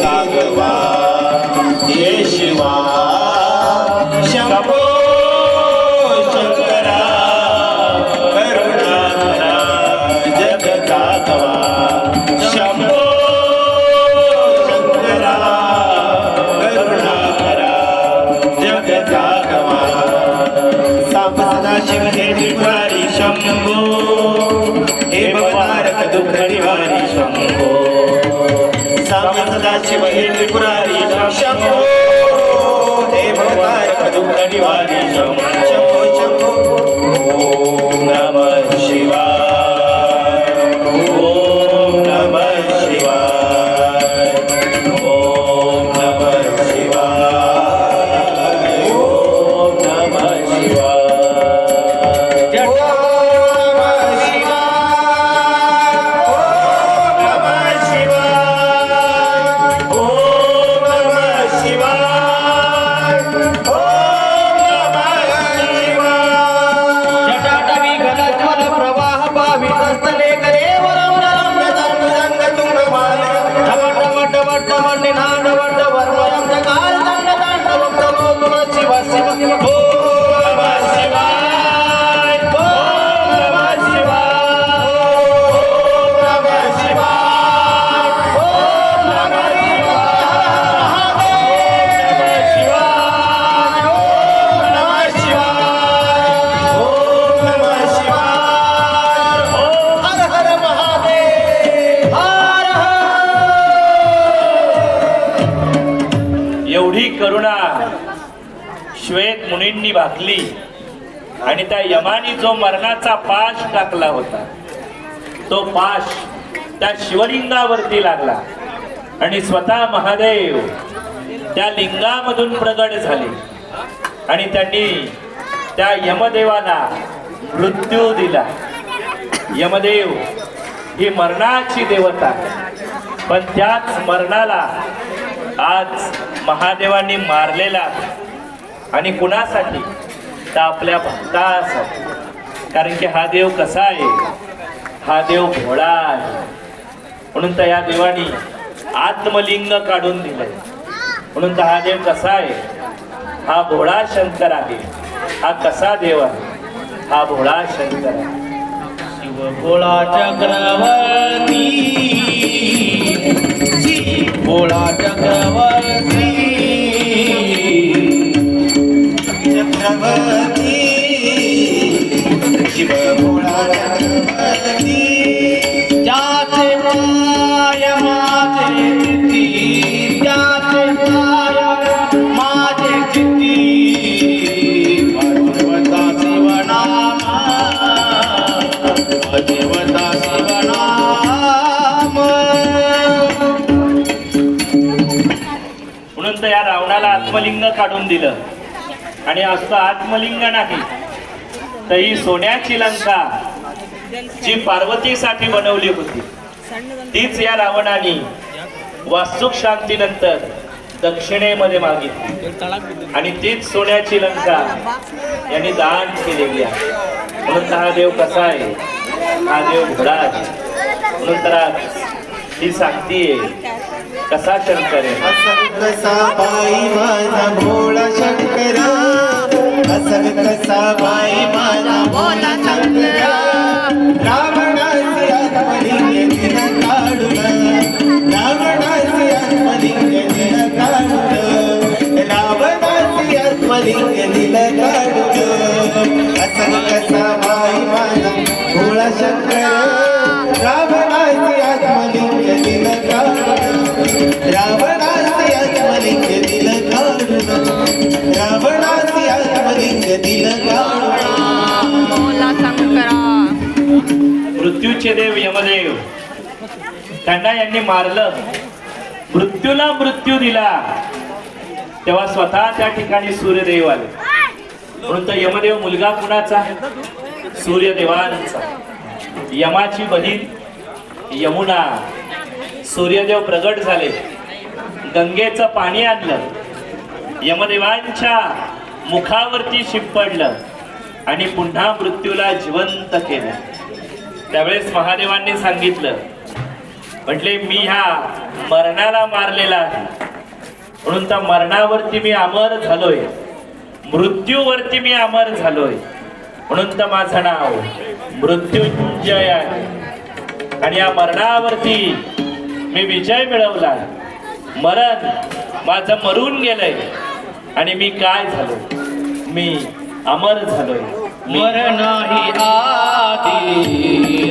कागवा हे शिवा शंभो शंकरा करुणाकरा जग कागवा शंभो शंकरा करुणाकरा जग कागवा सांब सदाशिव हे त्रिपुरारी शंभो हे भवतारक दुःख निवारी शंभो सांब सदाशिव हे त्रिपुरारी शंभो हे भवतारक दुःख निवारी शंभो शंभो शंभो ओम नमः शिवाय ओम नमः शिवाय ओम नमः शिवाय ओम नमः शिवाय जय एवढी करुणा श्वेत मुनींनी भागली आणि त्या यमानी जो मरणाचा पाश टाकला होता तो पाश त्या शिवलिंगावरती लागला आणि स्वतः महादेव त्या लिंगामधून प्रगट झाले आणि त्यांनी त्या यमदेवाला मृत्यू दिला. यमदेव ही मरणाची देवता, पण त्याच मरणाला आज महादेवांनी मारलेला आणि कुणासाठी तर आपल्या भक्तासाठी. कारण की हा देव कसा आहे, हा देव भोळा आहे. म्हणून तर या देवानी आत्मलिंग काढून दिलंय. म्हणून तर हा देव कसा आहे, हा भोळा शंकर आहे. हा कसा देव आहे, हा भोळा शंकर आहे. शिव भोळा चक्रवर्ती, भोळा चक्रवर्ती, चक्रवर्ती शिव भोळा चक्रवर्ती. ज्याचे पाय माझे चित्ती, ज्याचे पाय माझे चित्ती, भगवता शिवनाम, भगवता शिवनाम. म्हणून तर या रावणाला आत्मलिंग काढून दिलं. आणि असं आत्मलिंग नाही तर ही सोन्याची लंका जी पार्वतीसाठी बनवली होती तीच या रावणाने वास्तुक शांतीनंतर दक्षिणेमध्ये मागितली आणि तीच सोन्याची लंका यांनी दान केलेली आहे. म्हणून हा देव कसा आहे, हा देव भोळा आहे. म्हणून तर ही सांगतीये कसा शंकर आहे. कसा बाई माझा भोळा शंकरा, असल कसा बाई माझा भोळा शंकरा. रावणाचे आत्मलिंग दिल काढून, रावणाचे आत्मलिंग दिल काढून, रावणाचे आत्मलिंग दिल काढून. असल कसा बाई माझा भोळा शंकरा, रावणाचे आत्मलिंग दिल काढून, रावणाचे आत्मलिंग दिल काढून, रावणाचे आत्मलिंग दिल काढून. भोला शंकरा. मृत्यूचे देव यमदेव त्यांना यांनी मारलं, मृत्यूला मृत्यू दिला. तेव्हा स्वतः त्या ठिकाणी सूर्यदेव आले. म्हणून तर यमदेव मुलगा कुणाचा, सूर्यदेवांचा. यमाची बहीण यमुना, सूर्यदेव प्रगट झाले, गंगेचं पाणी आणलं, यमदेवांच्या मुखावरती शिंपडलं आणि पुन्हा मृत्यूला जिवंत केलं. त्यावेळेस महादेवांनी सांगितलं म्हटले मी ह्या मरणाला मारलेला आहे, म्हणून त्या मरणावरती मी अमर झालोय, मृत्यूवरती मी अमर झालोय, म्हणून तर माझं नाव मृत्युंजय आहे. आणि या मरणावरती मी विजय मिळवला. मरण माझं मरून गेलंय आणि मी काय झालो, मी अमर झालोय. मरण ही आधी